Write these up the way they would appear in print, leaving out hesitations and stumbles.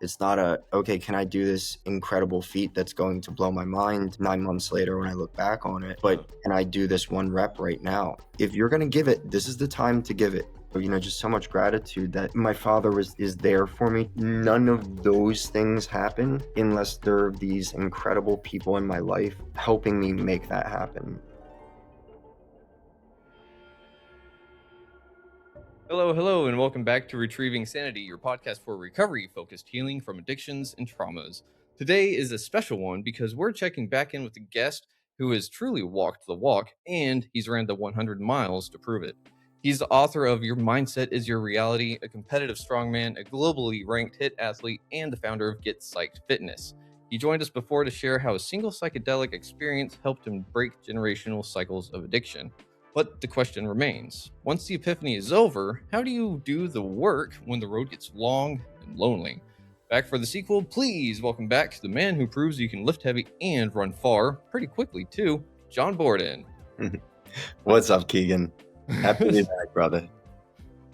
It's not a, okay, can I do this incredible feat that's going to blow my mind 9 months later when I look back on it, but can I do this one rep right now? If you're going to give it, this is the time to give it. Just so much gratitude that my father is there for me. None of those things happen unless there are these incredible people in my life helping me make that happen. Hello, and welcome back to Retrieving Sanity, your podcast for recovery-focused healing from addictions and traumas. Today is a special one because we're checking back in with a guest who has truly walked the walk, and he's ran the 100 miles to prove it. He's the author of Your Mindset is Your Reality, a competitive strongman, a globally ranked HIIT athlete, and the founder of Get Psyched Fitness. He joined us before to share how a single psychedelic experience helped him break generational cycles of addiction. But the question remains, once the epiphany is over, how do you do the work when the road gets long and lonely? Back for the sequel, please welcome back the man who proves you can lift heavy and run far, pretty quickly too, John Borden. What's up, Keegan? Happy to be back, brother.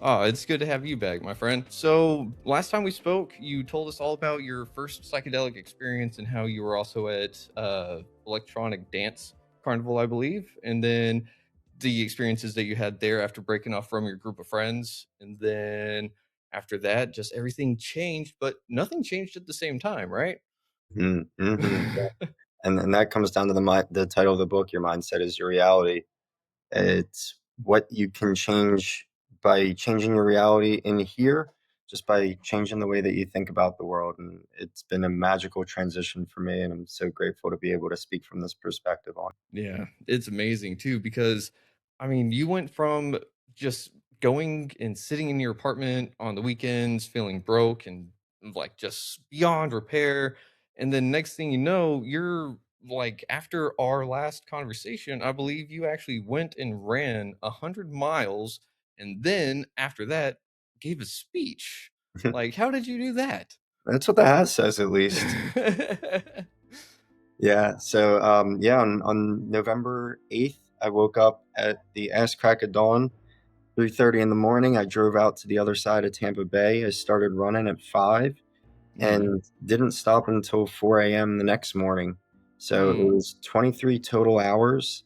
Oh, it's good to have you back, my friend. So last time we spoke, you told us all about your first psychedelic experience and how you were also at electronic dance carnival, I believe, and then the experiences that you had there after breaking off from your group of friends. And then after that, just everything changed, but nothing changed at the same time, right? Mm-hmm. And then that comes down to the title of the book, Your Mindset is Your Reality. It's what you can change by changing your reality in here, just by changing the way that you think about the world. And it's been a magical transition for me, and I'm so grateful to be able to speak from this perspective on. Yeah, it's amazing too because I mean, you went from just going and sitting in your apartment on the weekends feeling broke and like just beyond repair, and then next thing you know, you're like after our last conversation, I believe you actually went and ran 100 miles and then after that gave a speech. Like how did you do that? That's what the hat says, at least. Yeah. So, on November 8th, I woke up at the ass crack of dawn, 3:30 in the morning. I drove out to the other side of Tampa Bay. I started running at 5 and didn't stop until 4 a.m. the next morning. So it was 23 total hours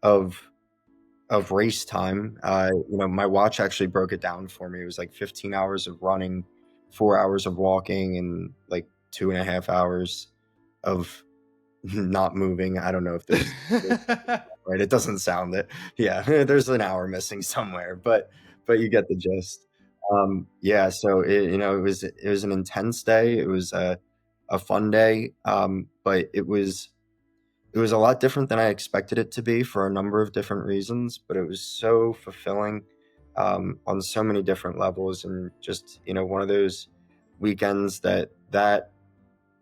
of race time. My watch actually broke it down for me. It was like 15 hours of running, 4 hours of walking, and like 2.5 hours of not moving. I don't know if there's right. It doesn't sound it. Yeah, there's an hour missing somewhere, but you get the gist. Yeah. So it was an intense day. It was a fun day, but it was a lot different than I expected it to be for a number of different reasons. But it was so fulfilling on so many different levels, and just one of those weekends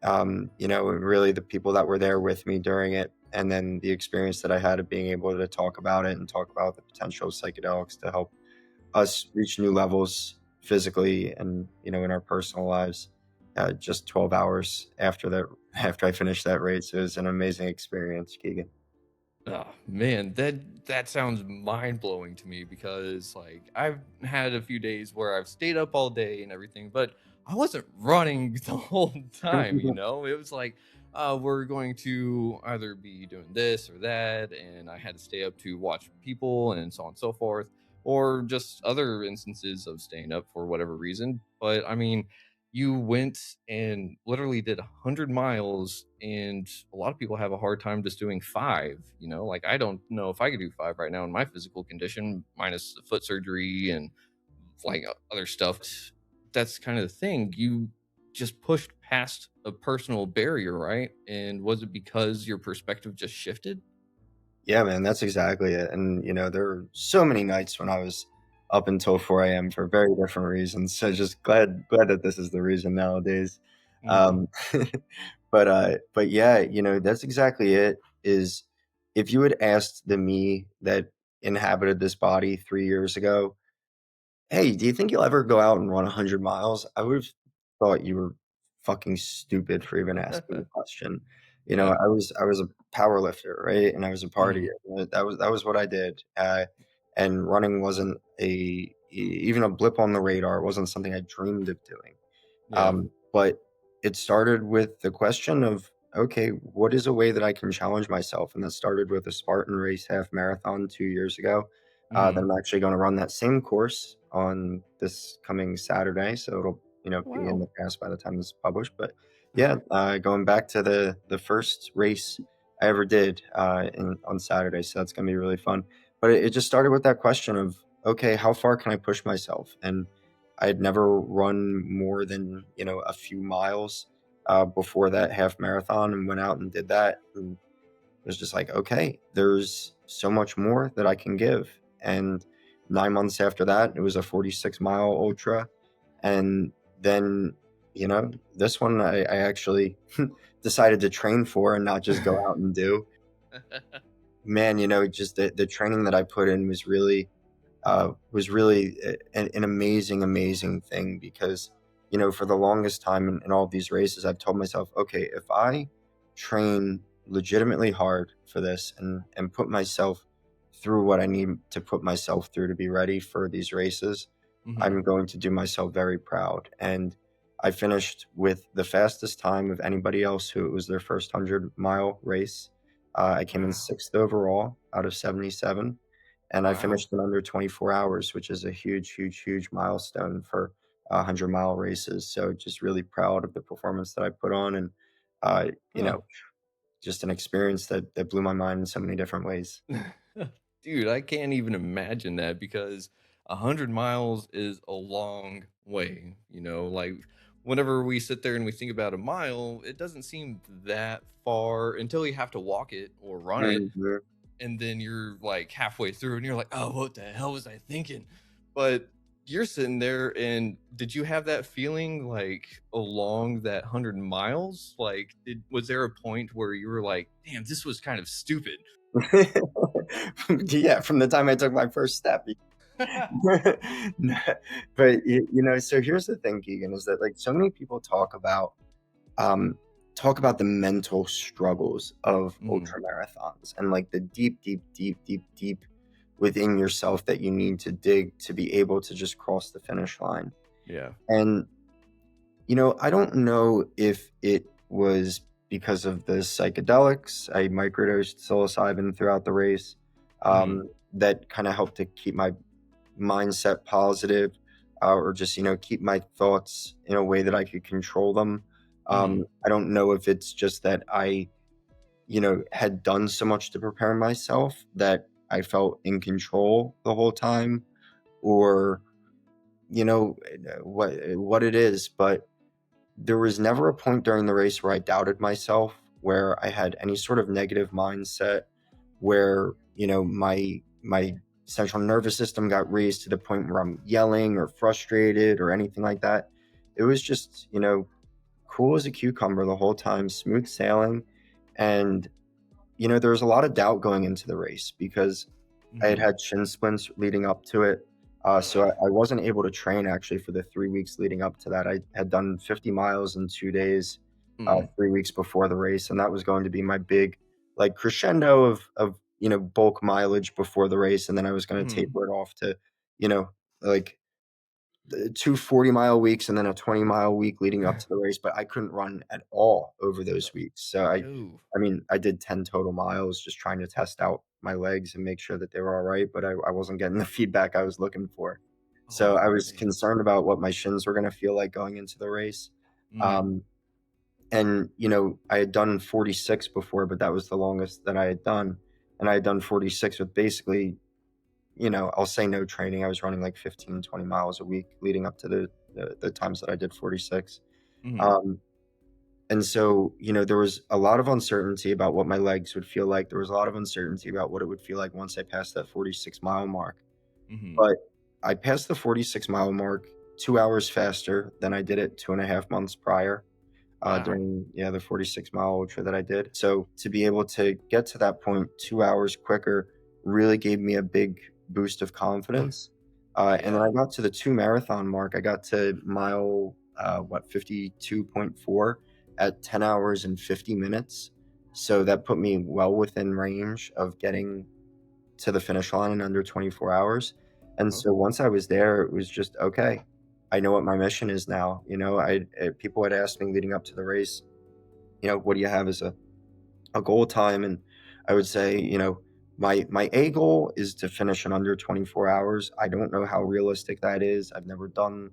really the people that were there with me during it, and then the experience that I had of being able to talk about it and talk about the potential of psychedelics to help us reach new levels physically and in our personal lives. Just 12 hours after I finished that race, it was an amazing experience, Keegan. Oh man, that sounds mind blowing to me because like I've had a few days where I've stayed up all day and everything, but I wasn't running the whole time, you know? It was like we're going to either be doing this or that, and I had to stay up to watch people and so on and so forth, or just other instances of staying up for whatever reason. But I mean, you went and literally did 100 miles, and a lot of people have a hard time just doing 5, you know? Like, I don't know if I could do 5 right now in my physical condition, minus the foot surgery and, like, other stuff. That's kind of the thing. You just pushed past a personal barrier, right? And was it because your perspective just shifted? Yeah, man, that's exactly it. And there were so many nights when I was up until 4 a.m. for very different reasons. So just glad that this is the reason nowadays. Mhm. Um, but yeah, that's exactly it. Is if you had asked the me that inhabited this body 3 years ago, hey, do you think you'll ever go out and run 100 miles? I would have thought you were fucking stupid for even asking the question. Yeah. I was a power lifter, right? And I was a partier. Mhm. That was what I did. And running wasn't even a blip on the radar. It wasn't something I dreamed of doing. Yeah. But it started with the question of, okay, what is a way that I can challenge myself? And that started with a Spartan race half marathon 2 years ago. That Mhm. I'm actually going to run that same course on this coming Saturday, so it'll be in Wow. the past by the time this is published. But yeah, going back to the first race I ever did on Saturday, so that's going to be really fun. But it just started with that question of, okay, how far can I push myself? And I had never run more than, a few miles before that half marathon, and went out and did that. And it was just like, okay, there's so much more that I can give. And 9 months after that, it was a 46-mile ultra. And then, this one I actually decided to train for and not just go out and do. Man, just the training that I put in was really an amazing, amazing thing because, for the longest time in all of these races, I've told myself, okay, if I train legitimately hard for this and put myself through what I need to put myself through to be ready for these races, Mhm. I'm going to do myself very proud. And I finished with the fastest time of anybody else who it was their first 100-mile race. I came in Wow. sixth overall out of 77, and I Wow. finished in under 24 hours, which is a huge, huge, huge milestone for 100-mile races. So just really proud of the performance that I put on, and uh, you Huh. know, just an experience that blew my mind in so many different ways. Dude, I can't even imagine that because 100 miles is a long way, like whenever we sit there and we think about a mile, it doesn't seem that far until you have to walk it or run it. Mhm. And then you're like halfway through and you're like, oh, what the hell was I thinking? But you're sitting there and did you have that feeling like along that 100 miles? Like, was there a point where you were like, damn, this was kind of stupid? Yeah, from the time I took my first step. No, but so here's the thing, Keegan, is that like so many people um, talk about the mental struggles of Mhm. ultra marathons and like the deep, deep, deep, deep, deep within yourself that you need to dig to be able to just cross the finish line. Yeah. And, I don't know if it was because of the psychedelics. I microdosed psilocybin throughout the race. Mhm. That kind of helped to keep my mindset positive, or just keep my thoughts in a way that I could control them. Mhm. I don't know if it's just that I had done so much to prepare myself that I felt in control the whole time, or what it is. But there was never a point during the race where I doubted myself, where I had any sort of negative mindset, where my central nervous system got raised to the point where I'm yelling or frustrated or anything like that. It was just cool as a cucumber the whole time, smooth sailing. And there was a lot of doubt going into the race because I had Mhm. had shin splints leading up to it. So Ugh. I wasn't able to train actually for the 3 weeks leading up to that. I had done 50 miles in 2 days, Mhm. 3 weeks before the race, and that was going to be my big like crescendo of bulk mileage before the race, and then I was going to Mhm. taper it off to you know like two 40-mile weeks and then a 20-mile week leading up to the race, but I couldn't run at all over those weeks. So Ooh. I mean, I did 10 total miles just trying to test out my legs and make sure that they were all right, but I wasn't getting the feedback I was looking for. So Oh, I was man. concerned about what my shins were going to feel like going into the race. Mhm. Um, and I had done 46 before, but that was the longest that I had done. And I had done 46 with basically, I'll say no training. I was running like 15, 20 miles a week leading up to the times that I did 46. Mhm. Um, and so, there was a lot of uncertainty about what my legs would feel like. There was a lot of uncertainty about what it would feel like once I passed that 46-mile mark. Mhm. But I passed the 46-mile mark 2 hours faster than I did it 2.5 months prior, Wow. during the 46-mile ultra that I did. So to be able to get to that point 2 hours quicker really gave me a big boost of confidence. And then Yeah. I got to the 2 marathon mark. I got to mile 52.4 at 10 hours and 50 minutes. So that put me well within range of getting to the finish line in under 24 hours. And so Oh. once I was there, it was just okay. I know what my mission is now. People had asked me leading up to the race, what do you have as a goal time? And I would say, my A goal is to finish in under 24 hours. I don't know how realistic that is. I've never done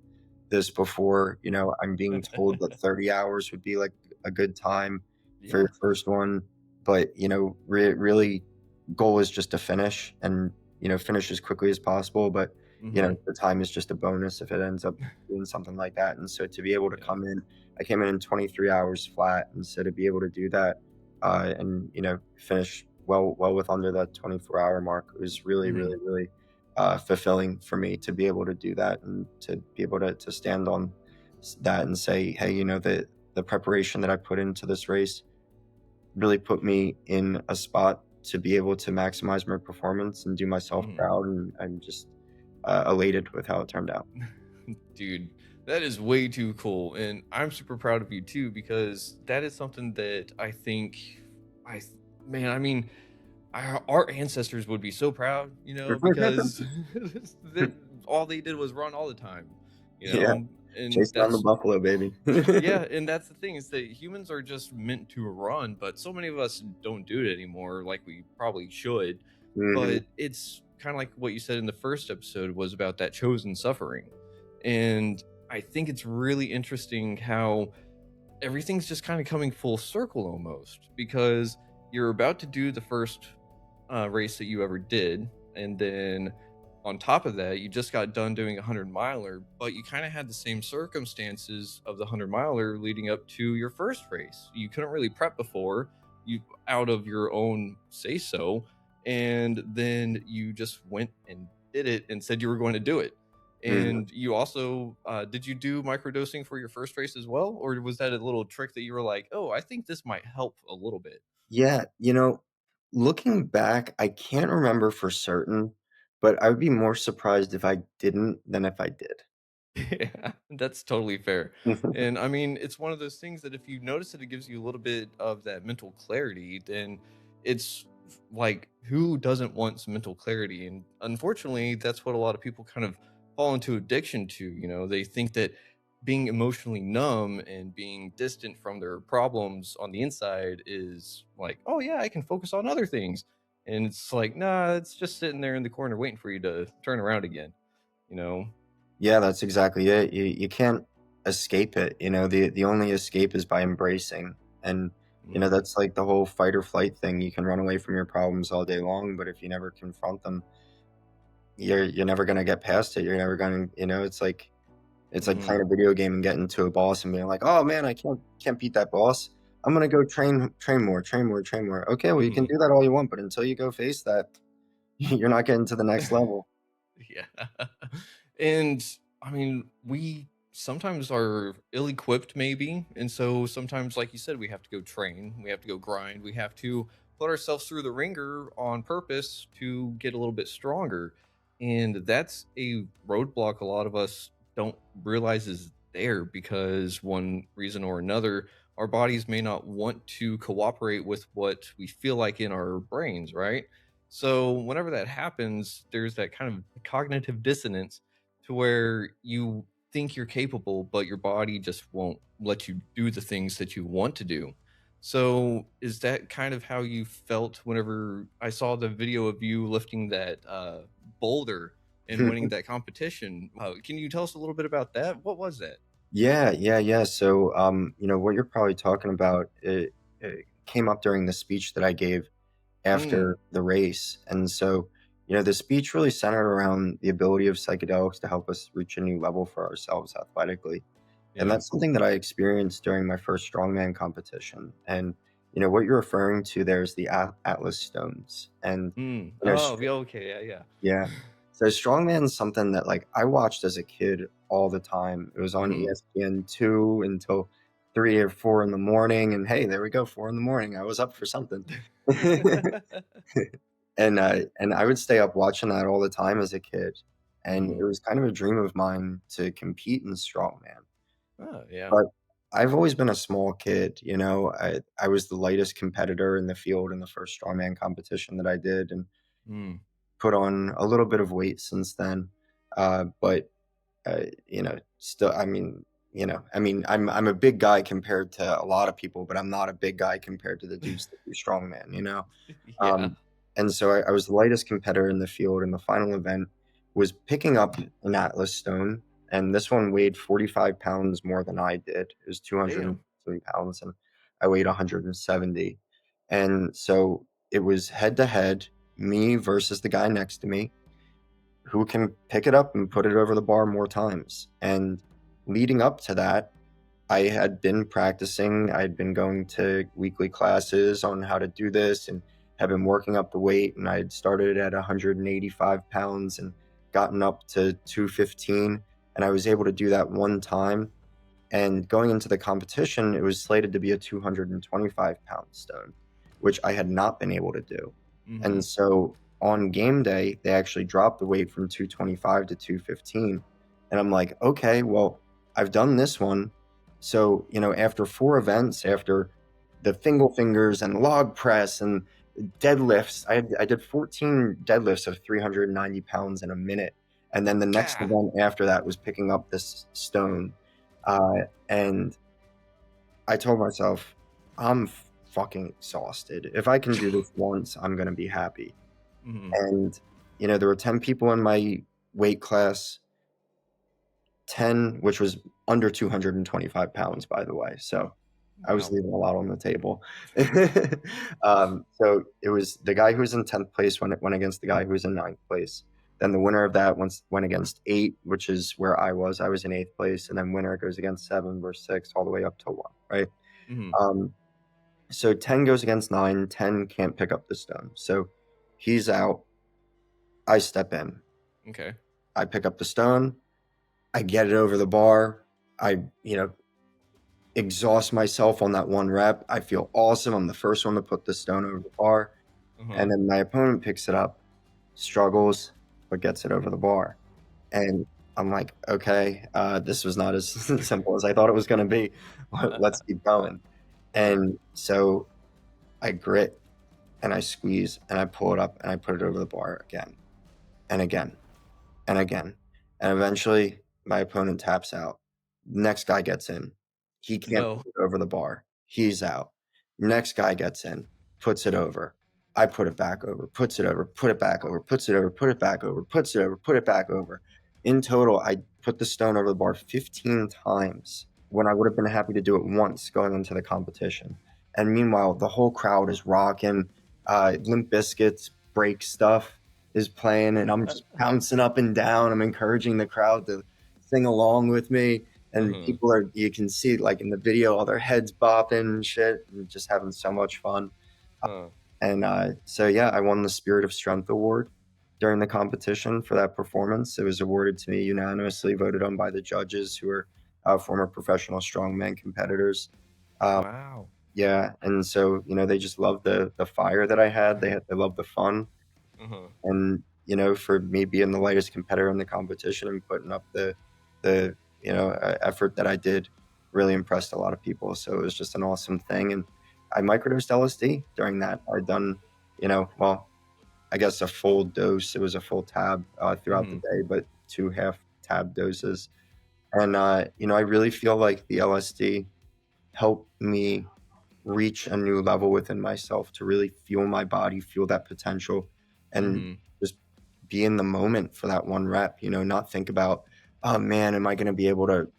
this before. I'm being told that 30 hours would be like a good time for Yeah. your first one. But, really goal is just to finish and, finish as quickly as possible. But, Mhm. the time is just a bonus if it ends up doing something like that. And so to be able to Yeah. come in, I came in 23 hours flat. And so to be able to do that, and finish well with under that 24-hour mark. It was really, really, Mhm. really fulfilling for me to be able to do that and to be able to stand on that and say, hey, the preparation that I put into this race really put me in a spot to be able to maximize my performance and do myself Mhm. proud. And I'm just elated with how it turned out. Dude, that is way too cool, and I'm super proud of you too because that is something that I think I th man, I mean, our ancestors would be so proud, because that all they did was run all the time, Yeah, and chase down the that's buffalo, baby. yeah, and that's the thing is that humans are just meant to run, but so many of us don't do it anymore like we probably should. Hmm. But it's kind of like what you said in the first episode was about that chosen suffering. And I think it's really interesting how everything's just kind of coming full circle almost because you're about to do the first race that you ever did. And then on top of that, you just got done doing a 100 miler, but you kind of had the same circumstances of the 100 miler leading up to your first race. You couldn't really prep before, you out of your own say so. And then you just went and did it and said you were going to do it. Hmm. And you also, did you do microdosing for your first race as well? Or was that a little trick that you were like, oh, I think this might help a little bit? Yeah, looking back, I can't remember for certain, but I would be more surprised if I didn't than if I did. Yeah, that's totally fair. And I mean, it's one of those things that if you notice that it gives you a little bit of that mental clarity, then it's like, who doesn't want some mental clarity? And unfortunately, that's what a lot of people kind of fall into addiction to. They think that being emotionally numb and being distant from their problems on the inside is like, oh, yeah, I can focus on other things. And it's like, nah, it's just sitting there in the corner waiting for you to turn around again, you know? Yeah, that's exactly it. You can't escape it, the only escape is by embracing, and, Mm. that's like the whole fight or flight thing. You can run away from your problems all day long, but if you never confront them, you're never gonna get past it. You're never gonna it's like playing Mhm. a video game and getting to a boss and being like, "Oh, man, I can't beat that boss. I'm gonna go train more, train more, train more." Okay, well, you can Mhm. do that all you want, but until you go face that, you're not getting to the next level. Yeah. And, I mean, we sometimes are ill-equipped maybe, and so sometimes, like you said, we have to go train, we have to go grind, we have to put ourselves through the ringer on purpose to get a little bit stronger, and that's a roadblock a lot of us don't realize is there because one reason or another, our bodies may not want to cooperate with what we feel like in our brains, right? So whenever that happens, there's that kind of cognitive dissonance to where you think you're capable, but your body just won't let you do the things that you want to do. So is that kind of how you felt whenever I saw the video of you lifting that boulder and winning that competition? Can you tell us a little bit about that? What was that? Yeah, yeah, yeah. So, what you're probably talking about, it came up during the speech that I gave Mm, after the race. And so, the speech really centered around the ability of psychedelics to help us reach a new level for ourselves athletically. And yeah. that's something that I experienced during my first strongman competition. And, what you're referring to there is the Atlas stones. And, Mm. you know, Oh, yeah, okay, yeah, yeah. yeah. So Strongman is something that, like, I watched as a kid all the time. It was on hmm ESPN2 until 3 or 4 in the morning, and, hey, there we go, 4 in the morning, I was up for something. And I would stay up watching that all the time as a kid, and it hmm was kind of a dream of mine to compete in Strongman. Oh, yeah. But I've always been a small kid, I was the lightest competitor in the field in the first Strongman competition that I did, and Mm. put on a little bit of weight since then. But still, I mean, I'm a big guy compared to a lot of people, but I'm not a big guy compared to the dudes that do strongman, you know? Yeah. Um, and so I was the lightest competitor in the field, and the final event was picking up an Atlas stone, and this one weighed 45 pounds more than I did. It was Damn. 203 pounds, and I weighed 170. And so it was head to head, me versus the guy next to me, who can pick it up and put it over the bar more times. And leading up to that, I had been practicing. I had been going to weekly classes on how to do this and have been working up the weight. And I had started at 185 pounds and gotten up to 215. And I was able to do that one time. And going into the competition, it was slated to be a 225-pound stone, which I had not been able to do. And Mhm. so on game day, they actually dropped the weight from 225 to 215. And I'm like, okay, well, I've done this one. So, after 4 events, after the finger fingers and log press and deadlifts, I did 14 deadlifts of 390 pounds in a minute. And then the next God. event after that was picking up this stone. And I told myself, I'm fucking exhausted. If I can do this once, I'm going to be happy. Mhm. And, there were 10 people in my weight class, 10, which was under 225 pounds, by the way. So I was Wow. leaving a lot on the table. So it was the guy who was in 10th place went against the guy who was in 9th place. Then the winner of that went against 8, which is where I was. I was in 8th place. And then winner goes against 7 versus 6, all the way up to 1, right? Mhm. Um, so 10 goes against 9. 10 can't pick up the stone. So he's out. I step in. Okay. I pick up the stone. I get it over the bar. I, exhaust myself on that one rep. I feel awesome. I'm the first one to put the stone over the bar. Uh-huh. And then my opponent picks it up, struggles, but gets it over the bar. And I'm like, okay, this was not as simple as I thought it was going to be. Let's keep going. Uh-huh. And so I grit and I squeeze and I pull it up and I put it over the bar again and again and again. And eventually my opponent taps out. Next guy gets in. He can't No. put it over the bar. He's out. Next guy gets in, puts it over. I put it back over, puts it over, put it back over, puts it over, put it back over, puts it over, put it back over. In total, I put the stone over the bar 15 times when I would have been happy to do it once going into the competition. And meanwhile, the whole crowd is rocking. Limp Bizkit's break stuff is playing, and I'm just bouncing up and down. I'm encouraging the crowd to sing along with me. And Uh-huh. people you can see like in the video, all their heads bopping and shit, and just having so much fun. Huh. And so, yeah, I won the Spirit of Strength Award during the competition for that performance. It was awarded to me unanimously, voted on by the judges who are former professional strongman competitors. Um, Wow. yeah, and so they just loved the fire that I had. They loved the fun, Uh-huh. and for me being the lightest competitor in the competition and putting up the effort that I did really impressed a lot of people. So it was just an awesome thing. And I microdosed LSD during that. I'd done well, I guess a full dose. It was a full tab throughout the Mhm. day, but 2 half tab doses. And I really feel like the LSD helped me reach a new level within myself to really feel my body, feel that potential, and Mhm. just be in the moment for that one rep, not think about, oh man, am I going to be able to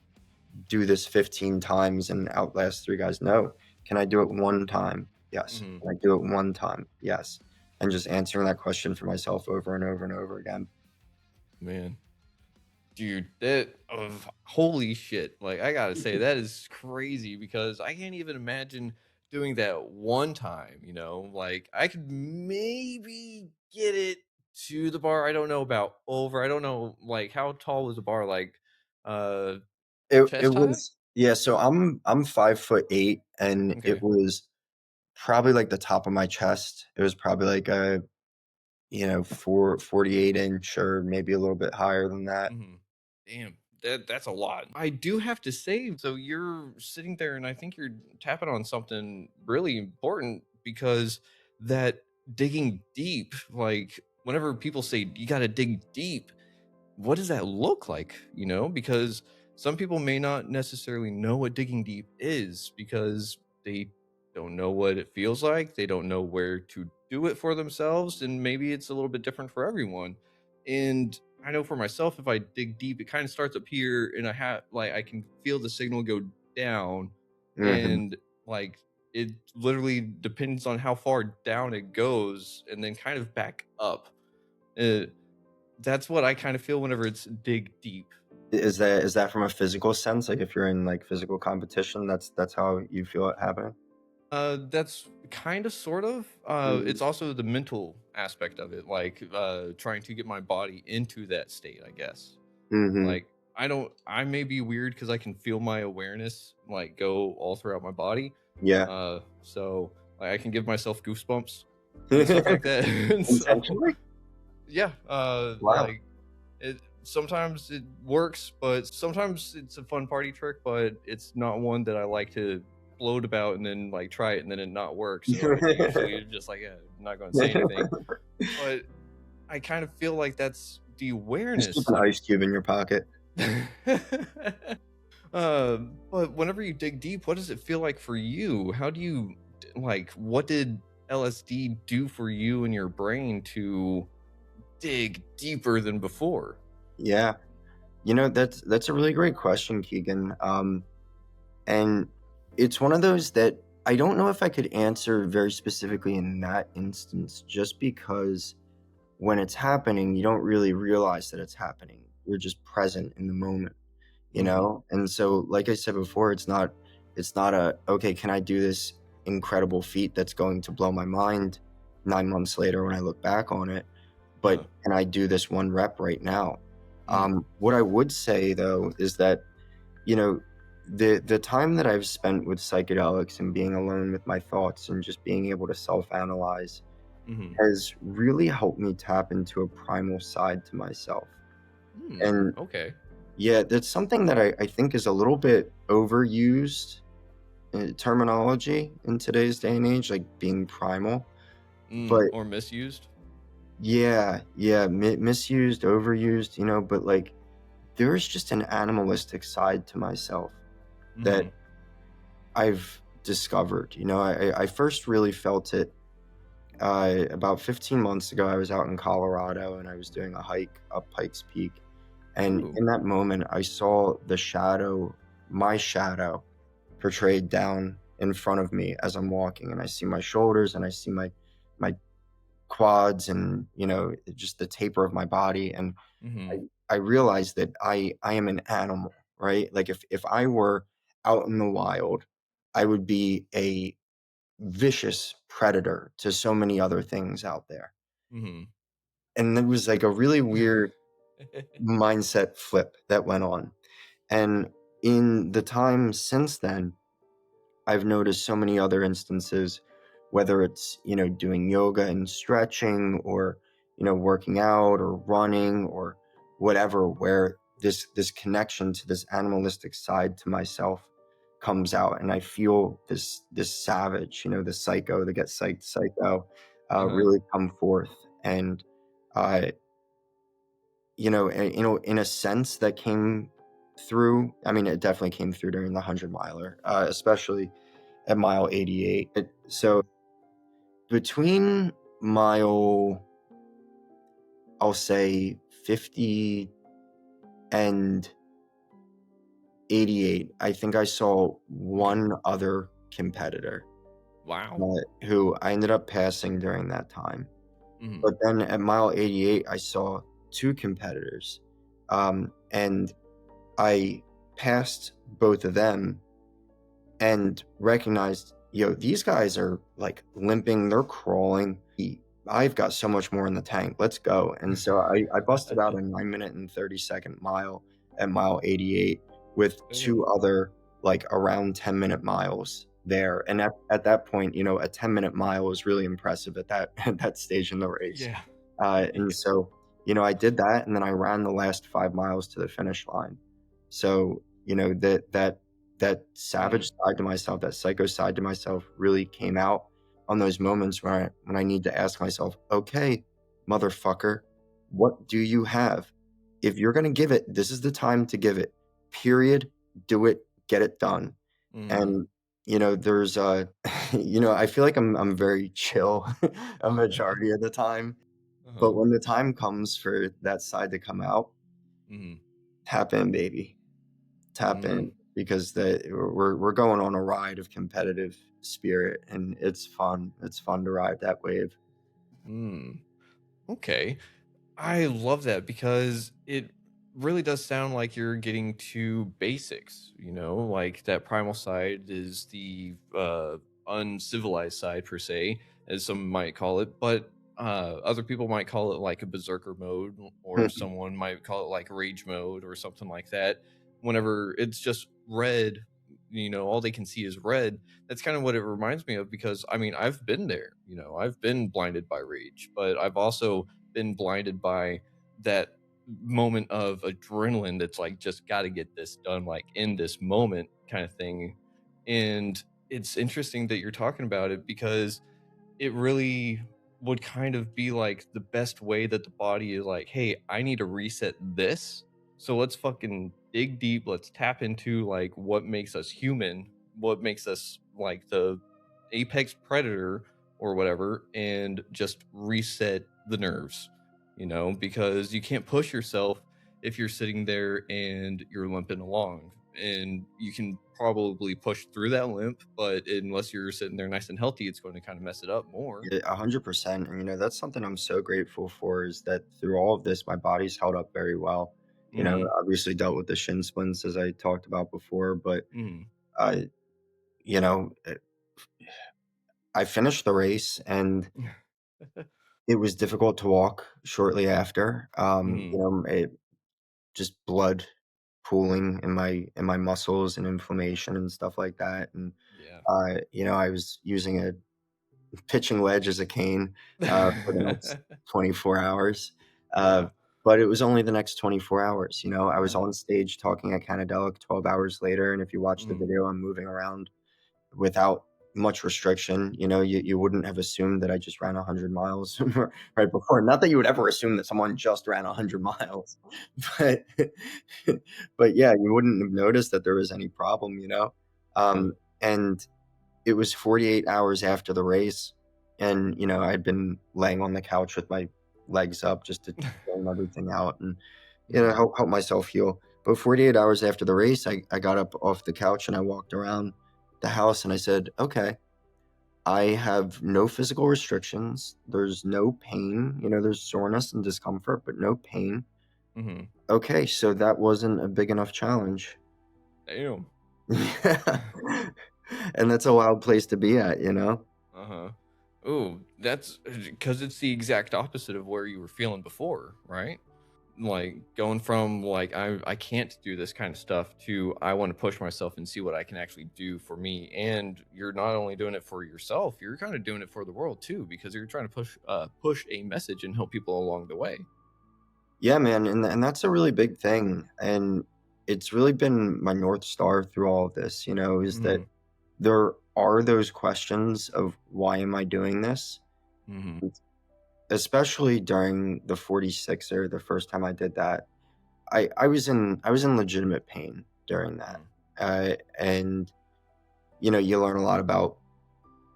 do this 15 times and outlast 3 guys? No. Can I do it one time? Yes. Mhm. Can I do it one time? Yes. And just answering that question for myself over and over and over again. Man. Dude, that holy shit. Like I gotta say, that is crazy because I can't even imagine doing that one time, you know? Like I could maybe get it to the bar. I don't know about over. I don't know like how tall was the bar? Like uh It chest high? was, yeah, so I'm 5'8", and it Okay. was probably like the top of my chest. It was probably like a 48 inch or maybe a little bit higher than that. Mhm. Damn, that's a lot. I do have to say, so you're sitting there, and I think you're tapping on something really important because that digging deep, like whenever people say you got to dig deep, what does that look like? Because some people may not necessarily know what digging deep is because they don't know what it feels like. They don't know where to do it for themselves. And maybe it's a little bit different for everyone. And I know for myself, if I dig deep, it kind of starts up here and I can feel the signal go down. Hmm. And like, it literally depends on how far down it goes and then kind of back up. Uh, that's what I kind of feel whenever it's dig deep. Is that from a physical sense? Like if you're in like physical competition, that's how you feel it happening? That's kind of sort of. Mm-hmm. It's also the mental aspect of it, like trying to get my body into that state, I guess. Mm-hmm. Like I may be weird because I can feel my awareness like go all throughout my body. Yeah. So like, I can give myself goosebumps and stuff like that. And so Intentionally? yeah, Wow. it sometimes it works, but sometimes it's a fun party trick, but it's not one that I like to gloat about and then like try it and then it not work. So I usually just like, yeah, I'm not going to say anything. But I kind of feel like that's the Just keep awareness an of. ice cube in your pocket. But whenever you dig deep, what does it feel like for you? How do you like? What did LSD do for you and your brain to dig deeper than before? Yeah. That's a really great question, Keegan. And it's one of those that I don't know if I could answer very specifically in that instance, just because when it's happening, you don't really realize that it's happening. You're just present in the moment, you Mm-hmm. know? And so, like I said before, it's not a, okay, can I do this incredible feat that's going to blow my mind 9 months later when I look back on it? But Uh-huh. can I do this one rep right now? Mm. What I would say though is that, you know, the time that I've spent with psychedelics and being alone with my thoughts and just being able to self-analyze Mhm. has really helped me tap into a primal side to myself. Mm, And okay. yeah, that's something that I think is a little bit overused terminology in today's day and age, like being primal. But Or misused? yeah, yeah, misused, overused, but like there's just an animalistic side to myself that Mhm. I've discovered. I first really felt it about 15 months ago. I was out in Colorado and I was doing a hike up Pikes Peak. And Ooh. in that moment, I saw my shadow portrayed down in front of me as I'm walking. And I see my shoulders and I see my quads and, just the taper of my body. And I, Mhm. I realized that I am an animal, right? Like if I were out in the wild, I would be a vicious predator to so many other things out there. Mhm. And it was like a really weird mindset flip that went on. And in the time since then, I've noticed so many other instances, whether it's, doing yoga and stretching or, working out or running or whatever, where this connection to this animalistic side to myself comes out. And I feel this savage, the psycho, the get psyched psycho, Uh-huh. really come forth. And uh, in a sense that came through. I mean, it definitely came through during the 100 miler, especially at mile 88. So between mile, I'll say 50 and 88, I think I saw Mhm. one other competitor Wow. who I ended up passing during that time. Mhm. But then at mile 88, I saw two competitors. And I passed both of them and recognized, these guys are like limping, they're crawling. I've got so much more in the tank. Let's go. And so I busted out a 9 minute and 30-second mile at mile 88 with Damn. two other like around 10-minute miles there. And at that point, a 10-minute mile is really impressive at that at that stage in the race. Yeah. And so, I did that and then I ran the last 5 miles to the finish line. So, that savage Mm. side to myself, that psycho side to myself really came out on those moments when I need to ask myself, okay, motherfucker, what do you have? if you're gonna give it, this is the time to give it. Period. Do it. Get it done. Mhm. And, there's I feel like I'm very chill a majority of the time, but Uh-huh. when the time comes for that side to come out, Mhm. tap in, baby. Tap in Mm. because we're going on a ride of competitive spirit, and it's fun. It's fun to ride that wave. Mm. Okay. I love that because it really does sound like you're getting to basics, like that primal side is the uncivilized side per se, as some might call it, but other people might call it like a berserker mode, or someone might call it like rage mode or something like that. Whenever it's just red, all they can see is red. That's kind of what it reminds me of because I mean, I've been there, I've been blinded by rage, but I've also been blinded by that moment of adrenaline that's like just got to get this done like in this moment kind of thing. And it's interesting that you're talking about it because it really would kind of be like the best way that the body is like, hey, I need to reset this. So let's fucking dig deep. Let's tap into like what makes us human, what makes us like the apex predator or whatever, and just reset the nerves, because you can't push yourself if you're sitting there and you're limping along. And you can probably push through that limp, but unless you're sitting there nice and healthy, it's going to kind of mess it up more. Yeah, 100%. And, that's something I'm so grateful for is that through all of this, my body's held up very well. Mhm, Obviously dealt with the shin splints as I talked about before, but mhm. I, you know, eh, I finished the race and it was difficult to walk shortly after. Mhm. Just blood pooling in my muscles and inflammation and stuff like that. And Yeah. I was using a pitching wedge as a cane, for the next 24 hours, uh, Yeah. but it was only the next 24 hours, I was Uh-huh. on stage talking at Canadelic 12 hours later, and if you watch the Mhm. video, I'm moving around without much restriction. You wouldn't have assumed that I just ran 100 miles right before. Not that you would ever assume that someone just ran 100 miles, but but yeah, you wouldn't have noticed that there was any problem. Yeah. And it was 48 hours after the race, and, I'd been laying on the couch with my legs up just to zone everything out and, Mhm. help myself heal. But 48 hours after the race, I got up off the couch and I walked around the house and I said, "Okay, I have no physical restrictions. There's no pain. There's soreness and discomfort, but no pain. Mhm. Okay, so that wasn't a big enough challenge." Damn. Yeah. And that's a wild place to be at? Uh-huh. Ooh, that's because it's the exact opposite of where you were feeling before, right? Like, going from, like, I can't do this kind of stuff to I wanna push myself and see what I can actually do for me, and you're not only doing it for yourself, you're kinda doing it for the world too because you're trying to push a message and help people along the way. Yeah, man, and that's a really big thing, and it's really been my North Star through all of this, is that Mhm. there are those questions of, "Why am I doing this?" Mhm. Especially during the 46er, the first time I did that, I was in legitimate pain during that, Mhm. and, you learn a lot about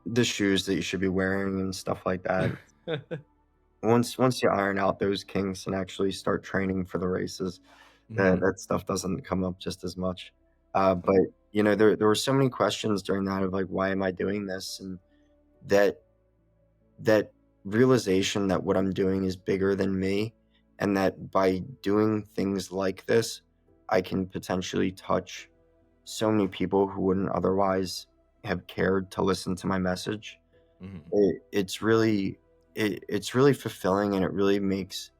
the shoes that you should be wearing and stuff like that. Once you iron out those kinks and actually start training for the races, that Mhm. that stuff doesn't come up just as much. But, Oh. there were so many questions during that of, like, "Why am I doing this?" And that that realization that what I'm doing is bigger than me, and that by doing things like this, I can potentially touch so many people who wouldn't otherwise have cared to listen to my message. Mhm. It's really fulfilling, and it really makes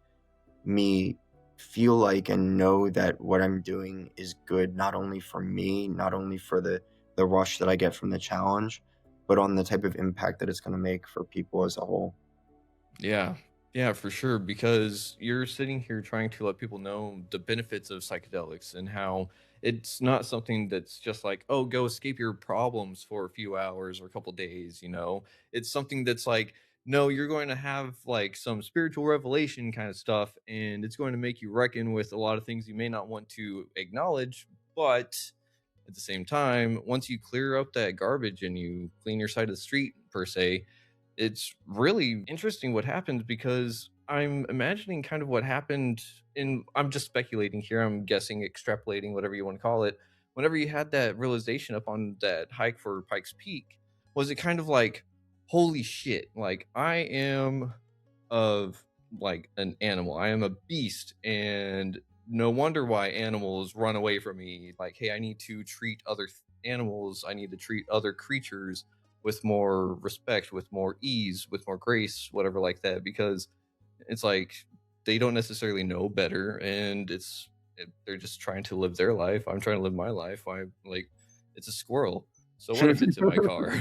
me feel like and know that what I'm doing is good not only for me, not only for the rush that I get from the challenge, but on the type of impact that it's gonna make for people as a whole. Yeah. Yeah, for sure. Because you're sitting here trying to let people know the benefits of psychedelics and how it's not something that's just like, go escape your problems for a few hours or a couple days. It's something that's like no, you're going to have like some spiritual revelation kind of stuff, and it's going to make you reckon with a lot of things you may not want to acknowledge. But at the same time, once you clear up that garbage and you clean your side of the street, per se, it's really interesting what happens, because I'm imagining kind of what happened in, I'm just speculating here, I'm guessing, extrapolating, whatever you want to call it. Whenever you had that realization up on that hike for Pikes Peak, was it kind of like, holy shit, like I am of like an animal. I am a beast, and no wonder why animals run away from me. Like, hey, I need to treat other animals, I need to treat other creatures with more respect, with more ease, with more grace, whatever like that, because it's like they don't necessarily know better, and they're just trying to live their life. I'm trying to live my life. I like, it's a squirrel. So what if it's in my car?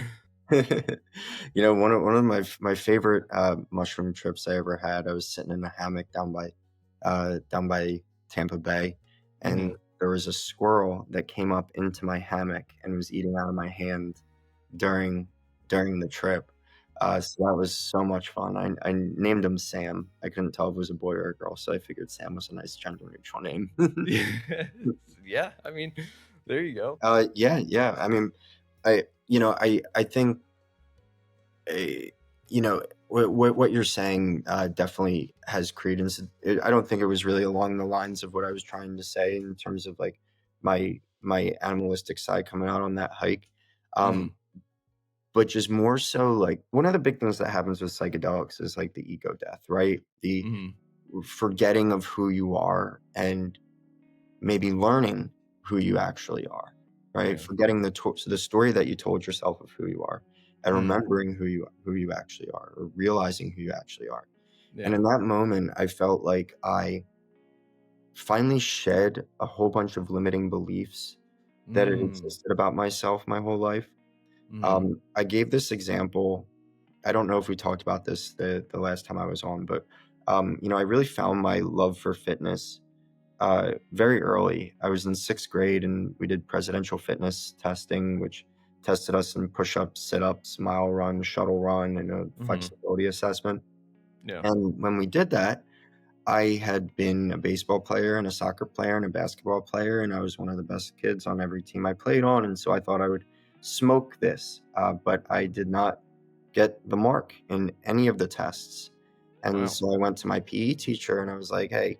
One of my favorite mushroom trips I ever had. I was sitting in a hammock down by Tampa Bay, and Hmm. there was a squirrel that came up into my hammock and was eating out of my hand during during the trip. So that was so much fun. I named him Sam. I couldn't tell if it was a boy or a girl, so I figured Sam was a nice gender neutral name. Yeah, I mean, there you go. Yeah, yeah. I mean, I think uh, what you're saying definitely has credence. I don't think it was really along the lines of what I was trying to say in terms of like my animalistic side coming out on that hike, Hmm. um, but just more so like one of the big things that happens with psychedelics is like the ego death, right? The Hmm. forgetting of who you are and maybe learning who you actually are, right? Yeah. Forgetting the story that you told yourself of who you are, and Mm. remembering who you actually are, or realizing who you actually are. And Yeah. in that moment, I felt like I finally shed a whole bunch of limiting beliefs that had Mm. existed about myself my whole life. Mhm. I gave this example. I don't know if we talked about this the last time I was on, but I really found my love for fitness very early. I was in sixth grade and we did presidential fitness testing, which tested us in push ups, sit ups, mile run, shuttle run, and a Mhm. flexibility assessment. Yeah. And when we did that, I had been a baseball player and a soccer player and a basketball player, and I was one of the best kids on every team I played on. And so I thought I would smoke this, but I did not get the mark in any of the tests. And Wow. so I went to my PE teacher and I was like, hey,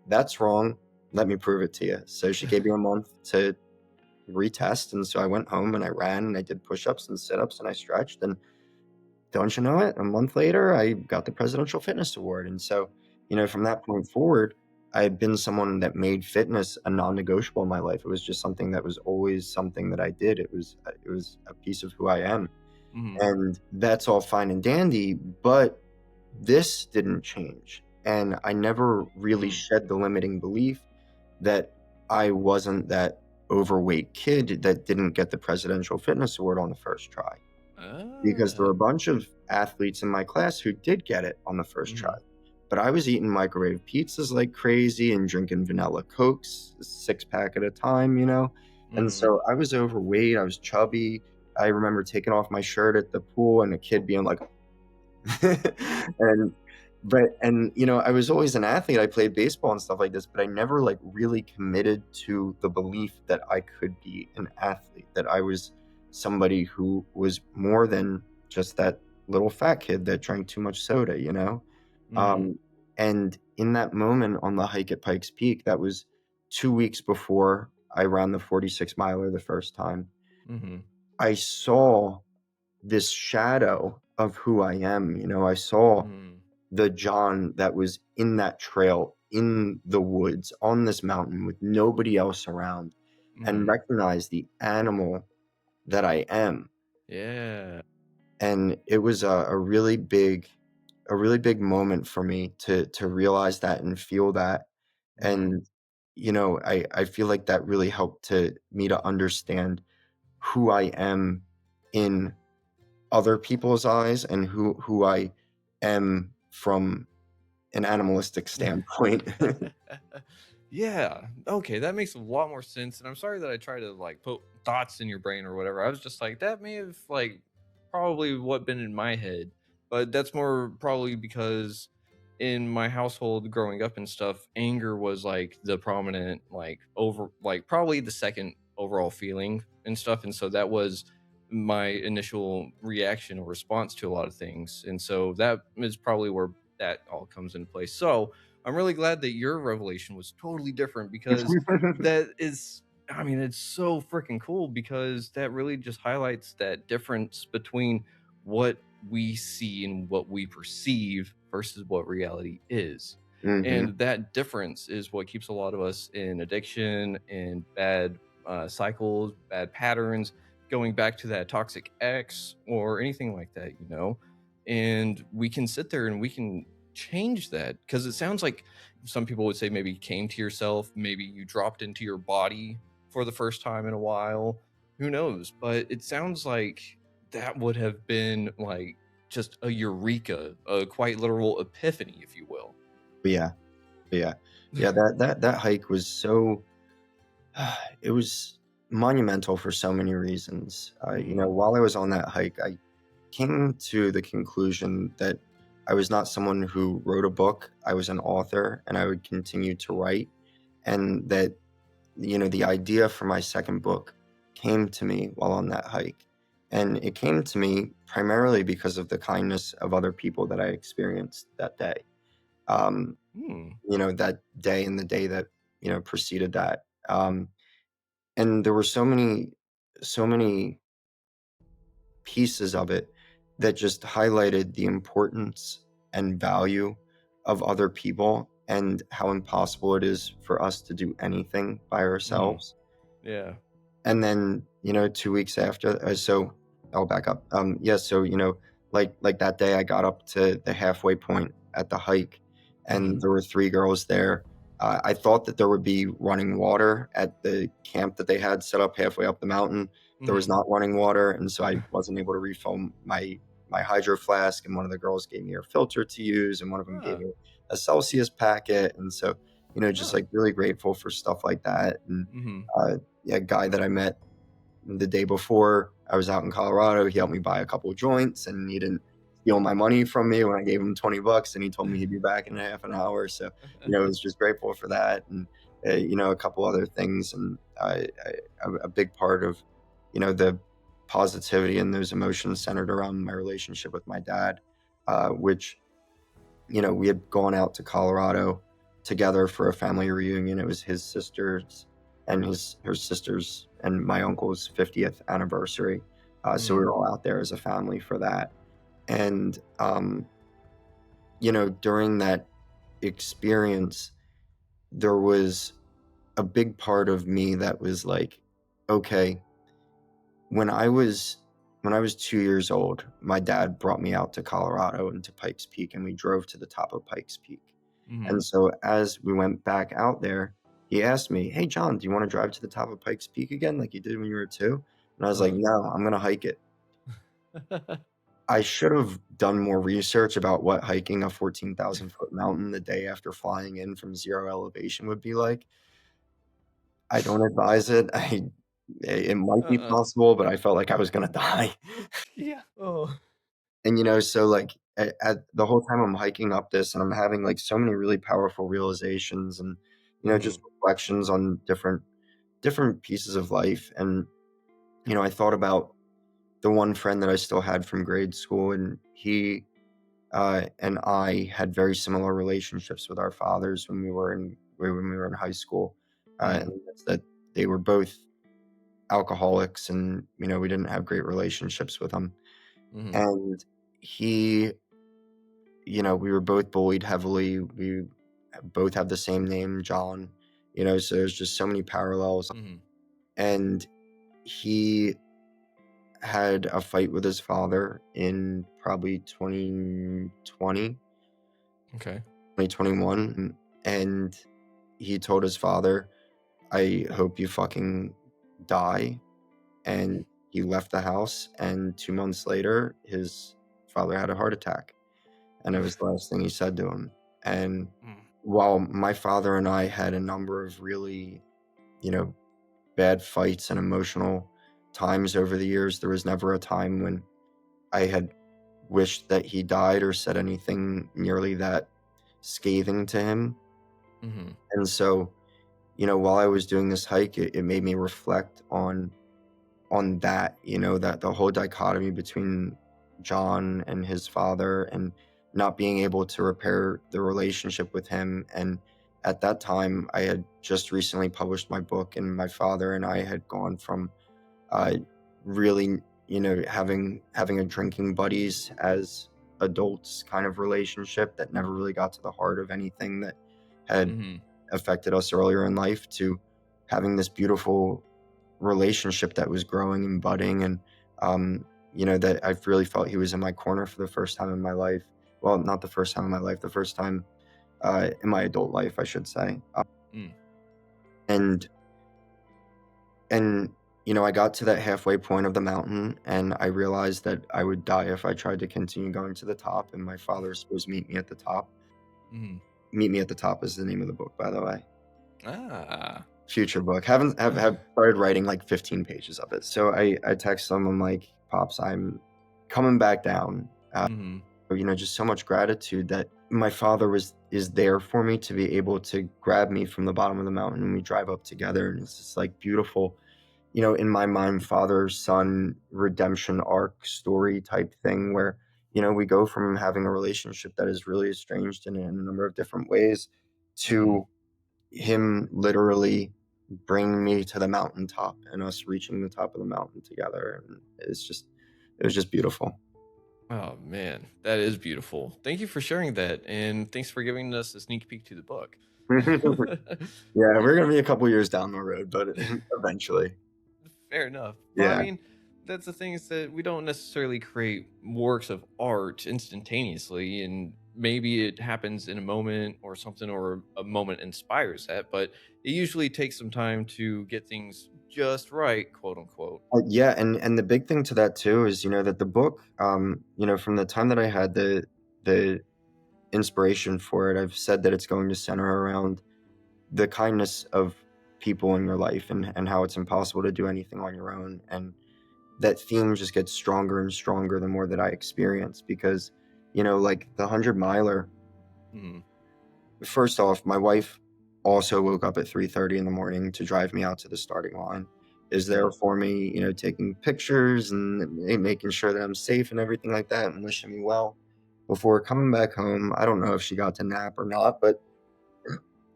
that's wrong. Let me prove it to you. So she gave me a month to retest. And so I went home and I ran and I did push ups and sit ups and I stretched. And don't you know it? A month later, I got the Presidential Fitness Award. And so, from that point forward, I had been someone that made fitness a non-negotiable in my life. It was just something that was always something that I did. It was a piece of who I am. Mhm. And that's all fine and dandy, but this didn't change. And I never really Mm. shed the limiting belief that I wasn't that overweight kid that didn't get the Presidential Fitness Award on the first try, because there Ah. were a bunch of athletes in my class who did get it on the first try. Mhm. But I was eating microwave pizzas like crazy and drinking vanilla Cokes, a six pack at a time. And Mhm. so I was overweight, I was chubby. I remember taking off my shirt at the pool and a kid being like, and I was always an athlete. I played baseball and stuff like this, but I never like really committed to the belief that I could be an athlete, that I was somebody who was more than just that little fat kid that drank too much soda. Mhm. Um, and in that moment on the hike at Pikes Peak, that was 2 weeks before I ran the 46 miler the first time. Mhm. I saw this shadow of who I am. I saw Mhm. the John that was in that trail, in the woods, on this mountain with nobody else around, and Mhm. recognize the animal that I am. Yeah. And it was a really big moment for me to realize that and feel that. Mhm. And I feel like that really helped to me to understand who I am in other people's eyes and who I am from an animalistic standpoint. Yeah. Okay, that makes a lot more sense. And I'm sorry that I try to like put thoughts in your brain or whatever. I was just like, that may have like probably what been in my head. But that's more probably because in my household growing up and stuff, anger was like the prominent, like over, like probably the second overall feeling and stuff. And so that was my initial reaction or response to a lot of things. And so that is probably where that all comes into place. So I'm really glad that your revelation was totally different because that is, I mean, it's so freaking cool because that really just highlights that difference between what we see and what we perceive versus what reality is. Hmm. And that difference is what keeps a lot of us in addiction and bad cycles, bad patterns, going back to that toxic ex or anything like that, you know? And we can sit there and we can change that because it sounds like some people would say maybe you came to yourself, maybe you dropped into your body for the first time in a while. Who knows? But it sounds like that would have been like just a eureka, a quite literal epiphany, if you will. Yeah, yeah, yeah. That hike was so it was monumental for so many reasons. Mhm. While I was on that hike, I came to the conclusion that I was not someone who wrote a book. I was an author, and I would continue to write, and that the idea for my second book came to me while on that hike. And it came to me primarily because of the kindness of other people that I experienced that day. Um, Hmm. that day and the day that, preceded that. And there were so many pieces of it that just highlighted the importance and value of other people and how impossible it is for us to do anything by Mhm. ourselves. Yeah. And then, 2 weeks after, so I'll back up. Yeah, so, like that day I got up to the halfway point at the hike, and Mhm. there were 3 girls there. I thought that there would be running water at the camp that they had set up halfway up the mountain. There was Mhm. not running water, and so I wasn't able to refill my hydro flask, and one of the girls gave me a filter to use, and one of them gave Ah. me a Celsius packet, and so, just, Ah. like, really grateful for stuff like that, and, Mhm. yeah, guy that I met the day before I was out in Colorado, he helped me buy a couple of joints, and he didn't steal my money from me when I gave him $20, and he told me he'd be back in a half an hour. So, I was just grateful for that, and a couple other things, and a big part of the positivity and those emotions centered around my relationship with my dad, which we had gone out to Colorado together for a family reunion. It was his sisters and her sisters and my uncle's 50th anniversary. So we Mhm. were all out there as a family for that. And during that experience, there was a big part of me that was like, okay, when I was when I was 2 years old, my dad brought me out to Colorado and to Pikes Peak, and we drove to the top of Pikes Peak. And Mhm. so as we went back out there, he asked me, "Hey, John, do you wanna drive to the top of Pikes Peak again like you did when you were 2?" And I was like, Uh-huh. "No, I'm gonna hike it." I should have done more research about what hiking a 14,000-foot mountain the day after flying in from 0 elevation would be like. I don't advise it. It might be Uh-uh. possible, but I felt like I was gonna die. Yeah. Oh. And, so, like, at the whole time I'm hiking up this and I'm having, like, so many really powerful realizations and, just Mhm. reflections on different pieces of life, and, I thought about the one friend that I still had from grade school, and he, and I had very similar relationships with our fathers when we were in high school, and Mhm. that's that they were both alcoholics, and, we didn't have great relationships with them, Mhm. and he we were both bullied heavily. We both have the same name, John, so there's just so many parallels. Mhm. And he had a fight with his father in probably 2020, Okay. 2021. And he told his father, "I hope you fucking die." And he left the house. And 2 months later, his father had a heart attack. And it was the last thing he said to him. And Mm. while my father and I had a number of really, you know, bad fights and emotional times over the years, there was never a time when I had wished that he died or said anything nearly that scathing to him. Mhm. And so, while I was doing this hike, it made me reflect on that, that the whole dichotomy between John and his father, and not being able to repair the relationship with him. And at that time, I had just recently published my book, and my father and I had gone from uh, really, having a drinking buddies as adults kind of relationship that never really got to the heart of anything that had Mhm. affected us earlier in life, to having this beautiful relationship that was growing and budding. And that I really felt he was in my corner for the first time in my life. Well, not the first time in my life, the first time in my adult life, I should say. Mm. And and I got to that halfway point of the mountain, and I realized that I would die if I tried to continue going to the top. And my father was supposed to meet me at the top. Mhm. Meet Me at the Top is the name of the book, by the way. Ah. Future book. Haven't have started writing like 15 pages of it. So I text him. I'm like, "Pops, I'm coming back down." Mhm. Just so much gratitude that my father is there for me to be able to grab me from the bottom of the mountain, and we drive up together. And it's just like beautiful, in my mind, father son redemption arc story type thing, where we go from having a relationship that is really estranged in a number of different ways, Mhm. to him literally bringing me to the mountaintop and us reaching the top of the mountain together. And it was just beautiful. Oh man, that is beautiful. Thank you for sharing that, and thanks for giving us a sneak peek to the book. Yeah, we're gonna be a couple years down the road, but eventually. Fair enough. But I Yeah. mean, that's the thing is that we don't necessarily create works of art instantaneously, and maybe it happens in a moment or something, or a moment inspires that, but it usually takes some time to get things just right, quote unquote. Yeah, and the big thing to that too is, that the book, from the time that I had the inspiration for it, I've said that it's going to center around the kindness of people in your life, and how it's impossible to do anything on your own. And that theme just gets stronger and stronger the more that I experience, because, like the 100 miler, Mhm. first off, my wife also woke up at 3:30 in the morning to drive me out to the starting line, is there Mhm. for me, taking pictures and making sure that I'm safe and everything like that, and wishing me well. Before coming back home, I don't know if she got to nap or not, but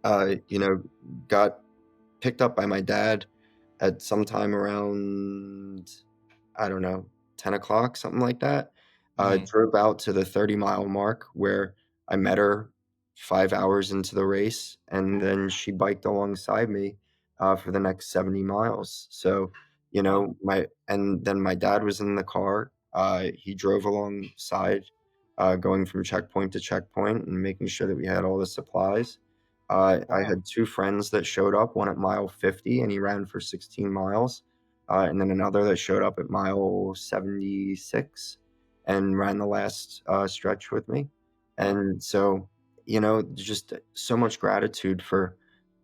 uh, you know, got picked up by my dad at some time around, I don't know, 10 o'clock, something like that. Mhm. Drove out to the 30-mile mark, where I met her 5 hours into the race, and then she biked alongside me for the next 70 miles. So, Wow. and then my dad was in the car. He drove alongside, going from checkpoint to checkpoint and making sure that we had all the supplies. I Wow. had two friends that showed up, one at mile 50, and he ran for 16 miles, and then another that showed up at mile 76 and ran the last stretch with me. Wow. And so, just so much gratitude for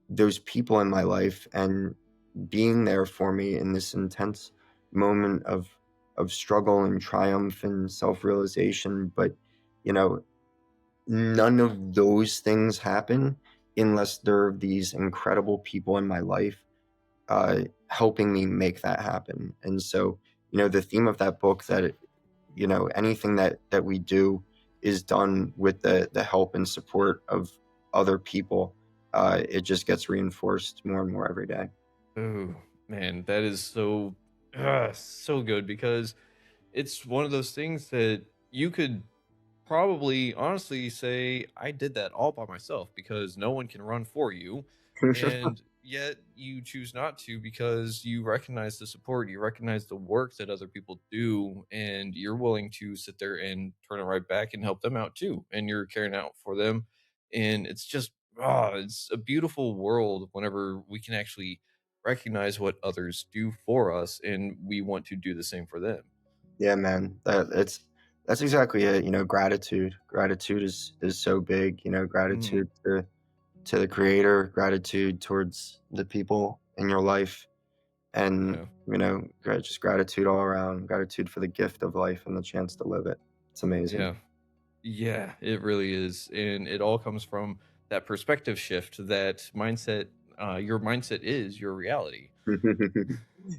those people in my life, and being there for me in this intense moment of struggle and triumph and self-realization. But, you know, none of those things happen unless there are these incredible people in my life helping me make that happen. And so, the theme of that book, that anything that we do is done with the help and support of other people. It just gets reinforced more and more every day. Oh man, that is so so good because it's one of those things that you could probably honestly say I did that all by myself because no one can run for you. And yet you choose not to because you recognize the support, you recognize the work that other people do, and you're willing to sit there and turn it right back and help them out too. And you're caring out for them. And it's just, it's a beautiful world whenever we can actually recognize what others do for us and we want to do the same for them. Yeah, man. That's exactly it. Gratitude. Gratitude is so big. Hmm. Gratitude to the creator, gratitude towards the people in your life, and Yeah. just gratitude all around. Gratitude for the gift of life and the chance to live it. It's amazing. Yeah. Yeah, it really is. And it all comes from that perspective shift that mindset, your mindset is your reality.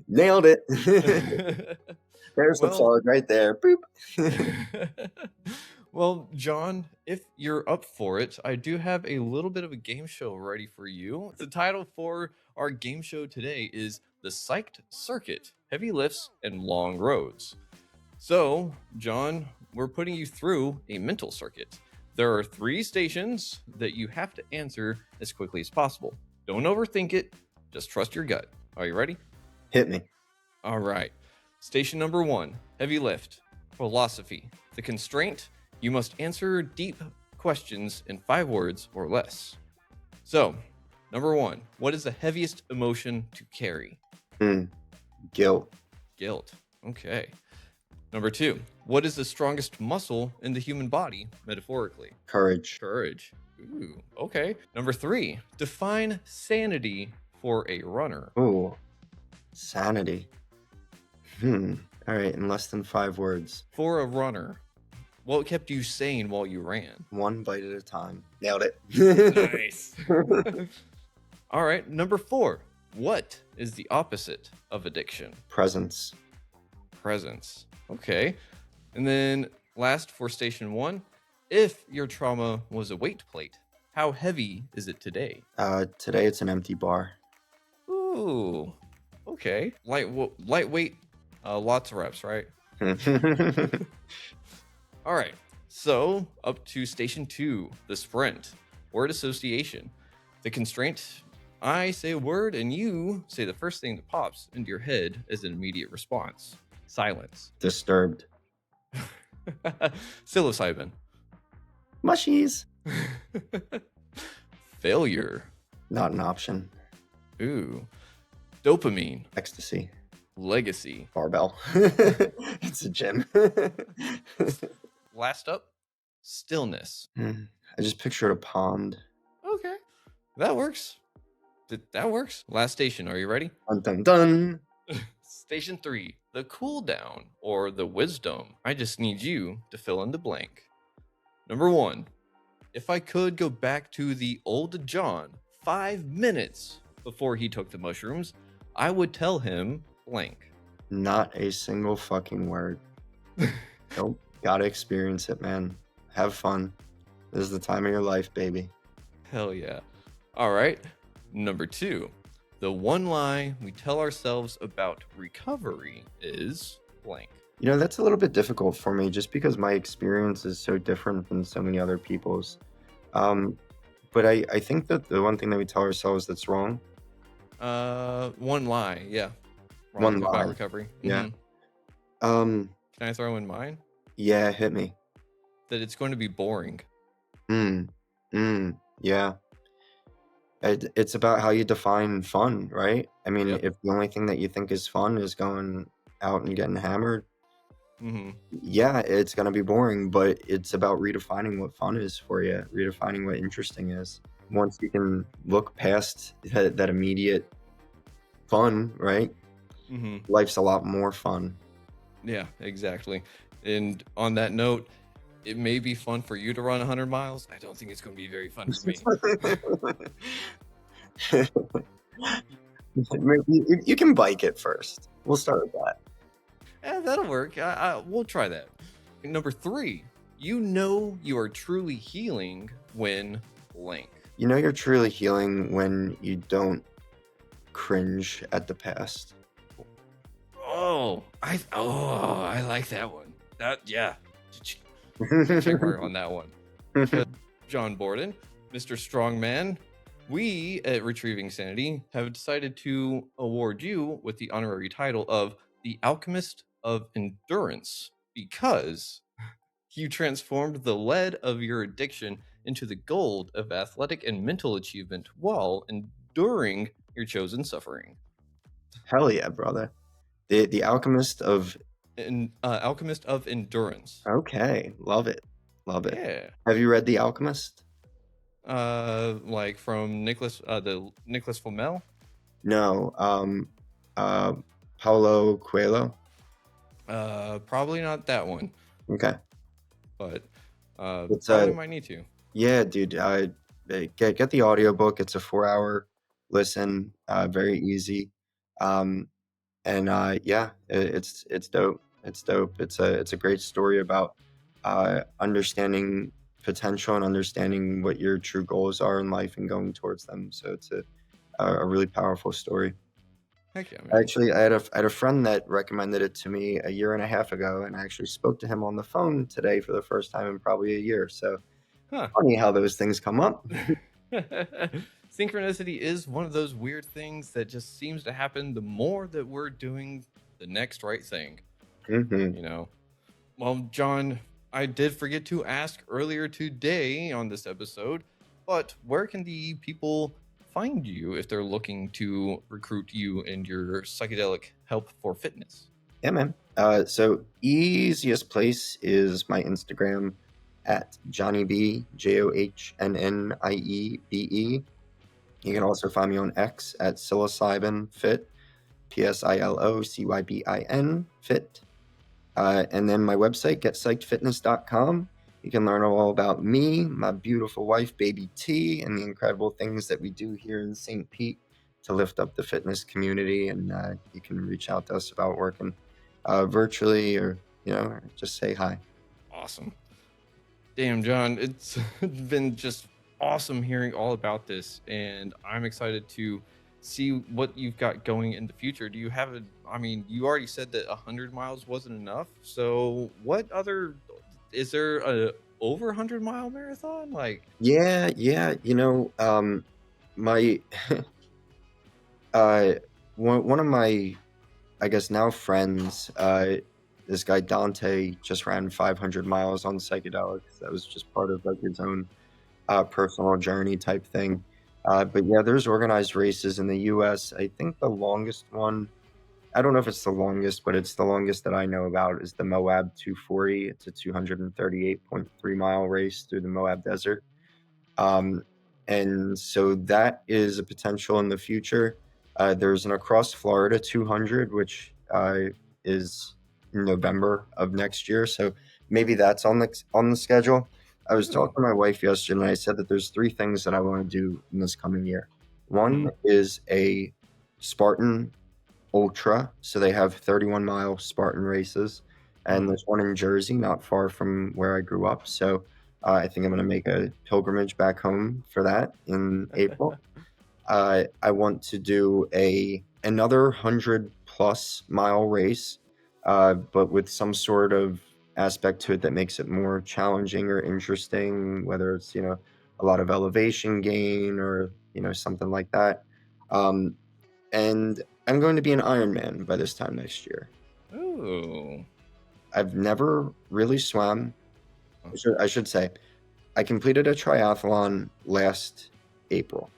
Nailed it. There's the Well, plug right there. Boop. well, John, if you're up for it, I do have a little bit of a game show ready for you. The title for our game show today is The Psyched Circuit, Heavy Lifts and Long Roads. So, John, we're putting you through a mental circuit. There are 3 stations that you have to answer as quickly as possible. Don't overthink it, just trust your gut. Are you ready? Hit me. All right. Station number 1, heavy lift, philosophy. The constraint, you must answer deep questions in 5 words or less. So, number 1, what is the heaviest emotion to carry? Guilt. Guilt. Okay. Number 2, what is the strongest muscle in the human body, metaphorically? Courage. Courage. Ooh, okay. Number 3, define sanity for a runner. Ooh. Sanity. All right, in less than 5 words. For a runner, what kept you sane while you ran? 1 bite at a time. Nailed it. Nice. All right, number 4, what is the opposite of addiction? Presence. Presence. Okay. And then last for station 1, if your trauma was a weight plate, how heavy is it today? Today it's an empty bar. Ooh. Okay. Lightweight, lots of reps, right? All right. So up to station 2, the sprint. Word association. The constraint, I say a word and you say the first thing that pops into your head as an immediate response. Silence. Disturbed. Psilocybin. Mushies. Failure. Not an option. Ooh. Dopamine. Ecstasy. Legacy. Barbell. It's a gym. Last up, stillness. I just pictured a pond. Okay. That works. That works. Last station. Are you ready? Dun dun dun. Station 3, the cool down or the wisdom. I just need you to fill in the blank. Number 1, if I could go back to the old John 5 minutes before he took the mushrooms, I would tell him blank. Not a single fucking word. Nope. Gotta experience it, man. Have fun. This is the time of your life, baby. Hell yeah. All right. Number 2, the one lie we tell ourselves about recovery is blank. You know, that's a little bit difficult for me just because my experience is so different than so many other people's. But I think that the one thing that we tell ourselves that's wrong. One lie. Yeah. Wrong One about lie. recovery. Yeah. Can I throw in mine? Yeah, hit me. That it's going to be boring. Yeah. It's about how you define fun, right? I mean, Yep. if the only thing that you think is fun is going out and getting hammered, yeah, it's gonna be boring, but it's about redefining what fun is for you, redefining what interesting is. Once you can look past that immediate fun, right? Life's a lot more fun. Yeah, exactly. And on that note, it may be fun for you to run 100 miles. I don't think it's going to be very fun for me. You can bike it first. We'll start with that. Yeah, that'll work. We'll try that. Number 3, you know you are truly healing when blank. You know you're truly healing when you don't cringe at the past. I like that one. Check mark on that one. John Borden, Mr. Strongman, we at Retrieving Sanity have decided to award you with the honorary title of the Alchemist of Endurance because you transformed the lead of your addiction into the gold of athletic and mental achievement while enduring your chosen suffering. Hell yeah, brother. The Alchemist of Alchemist of Endurance. Okay, love it. Yeah. Have you read The Alchemist? Like from the Nicholas Flamel? No. Paulo Coelho. Probably not that one. Okay. but It's probably might need to. yeah, dude. Get the audiobook. It's a 4 hour listen. Very easy. Um, and yeah, it's dope. It's dope. It's a great story about understanding potential and understanding what your true goals are in life and going towards them. So it's a really powerful story. Heck yeah, man. Actually, I had a friend that recommended it to me a year and a half ago, and I actually spoke to him on the phone today for the first time in probably a year. So Huh. funny how those things come up. Synchronicity is one of those weird things that just seems to happen the more that we're doing the next right thing, Hmm. you know? Well, John, I did forget to ask earlier today on this episode, but where can the people find you if they're looking to recruit you and your psychedelic help for fitness? Yeah, man. So easiest place is my Instagram at Johnny B, JohnniebE. You can Okay. also find me on X at psilocybin fit, PSILOCYBIN fit. And then my website, getpsychedfitness.com. You can learn all about me, my beautiful wife, baby T, and the incredible things that we do here in St. Pete to lift up the fitness community. And you can reach out to us about working virtually, or or just say hi. Awesome. Damn, John, it's been just awesome hearing all about this, and I'm excited to see what you've got going in the future. Do you have a? I mean, you already said that 100 miles wasn't enough. So, what other? Is there a over 100 mile marathon? Like, Yeah, yeah. My uh, one of my, I guess now friends, this guy Dante just ran 500 miles on psychedelics. That was just part of like his own personal journey type thing. But yeah, there's organized races in the U.S. I think the longest one, I don't know if it's the longest, but it's the longest that I know about, is the Moab 240. It's a 238.3 mile race through the Moab Desert. Um, and so that is a potential in the future. There's an Across Florida 200, which is in November of next year. So maybe that's on the schedule. I was talking ooh, to my wife yesterday, and I said that there's three things that I want to do in this coming year. mm-hmm, One is a Spartan Ultra. So they have 31-mile Spartan races, and mm-hmm. there's one in Jersey, not far from where I grew up. So I think I'm going to make a pilgrimage back home for that in April. I want to do another 100+ mile race, but with some sort of aspect to it that makes it more challenging or interesting, whether it's a lot of elevation gain or something like that. Um, and I'm going to be an Ironman by this time next year. Ooh, I've never really swam. oh, I should say I completed a triathlon last April.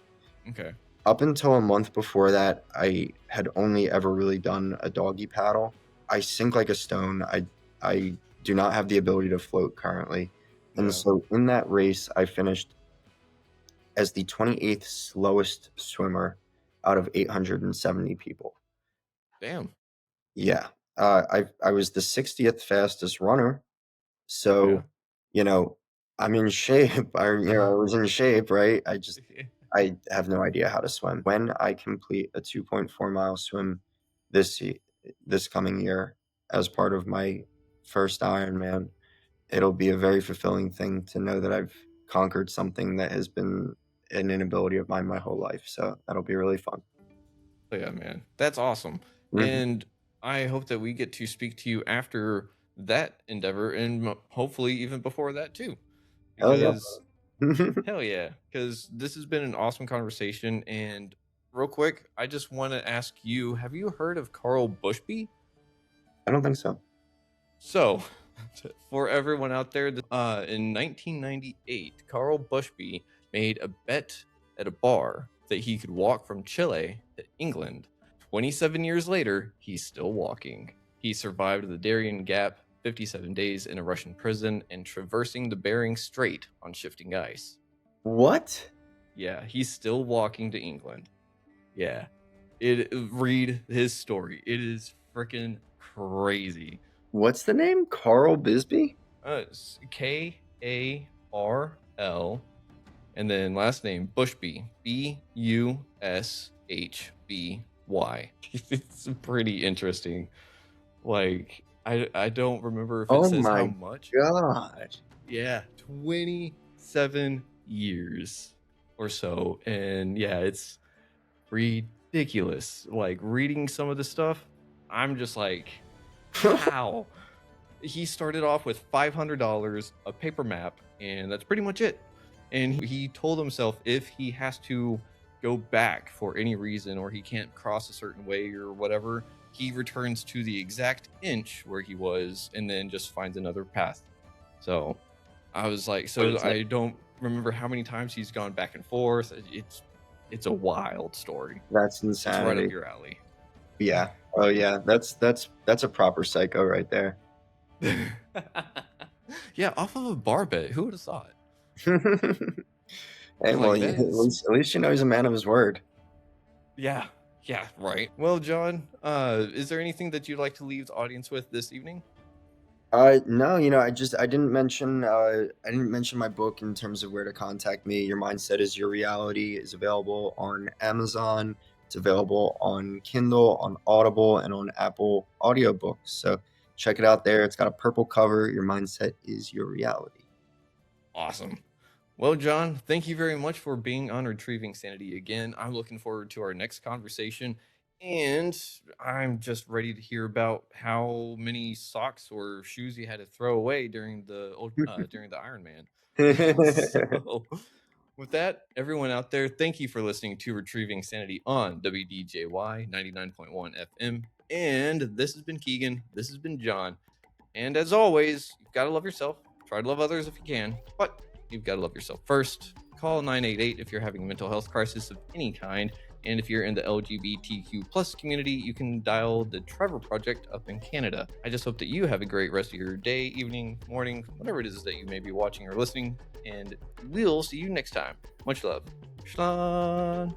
okay, Up until a month before that, I had only ever really done a doggy paddle. I sink like a stone. I do not have the ability to float currently. And yeah, so in that race, I finished as the 28th slowest swimmer out of 870 people. damn, Yeah. I was the 60th fastest runner. yeah. So, you know, I'm in shape. I was in shape, right? I have no idea how to swim. When I complete a 2.4 mile swim this ye- this coming year as part of my first Ironman, it'll be a very fulfilling thing to know that I've conquered something that has been an inability of mine my whole life. So that'll be really fun. Yeah, man, that's awesome. Mhm. And I hope that we get to speak to you after that endeavor and hopefully even before that too. Hell yeah. Because hell yeah, because this has been an awesome conversation. And real quick, I just want to ask you, have you heard of Carl Bushby? I don't think so. So, for everyone out there, in 1998, Carl Bushby made a bet at a bar that he could walk from Chile to England. 27 years later, he's still walking. He survived the Darien Gap, 57 days in a Russian prison, and traversing the Bering Strait on shifting ice. What? Yeah, he's still walking to England. Yeah. Read his story. It is freaking crazy. What's the name? Carl Bisbee? It's Karl, and then last name Bushby, Bushby. It's pretty interesting. Like I don't remember if it Oh says how my much. god. Yeah, 27 years or so, and yeah, it's ridiculous. Like reading some of the stuff, I'm just like, how? He started off with $500, a paper map, and that's pretty much it. And he told himself if he has to go back for any reason or he can't cross a certain way or whatever, he returns to the exact inch where he was and then just finds another path. So I was like, But so it's like I don't remember how many times he's gone back and forth. It's a wild story. that's It's right up insanity. your alley. Yeah. Oh yeah. That's a proper psycho right there. Yeah, off of a bar bet. Who would have thought? Hey, well, Like that at is, least you know he's a man of his word. yeah, yeah, right. Well, John, is there anything that you'd like to leave the audience with this evening? No, I didn't mention my book in terms of where to contact me. Your Mindset is Your Reality is available on Amazon. It's available on Kindle, on Audible, and on Apple audiobooks. So check it out there. It's got a purple cover. Your Mindset is Your Reality. Awesome. Well, John, thank you very much for being on Retrieving Sanity again. I'm looking forward to our next conversation, and I'm just ready to hear about how many socks or shoes you had to throw away during the Ironman. So, with that, everyone out there, thank you for listening to Retrieving Sanity on WDJY 99.1 FM. And this has been Keegan. This has been John. And as always, you've got to love yourself. Try to love others if you can, but you've got to love yourself first. Call 988 if you're having a mental health crisis of any kind. And if you're in the LGBTQ plus community, you can dial the Trevor Project up in Canada. I just hope that you have a great rest of your day, evening, morning, whatever it is that you may be watching or listening. And we'll see you next time. Much love. Shalom.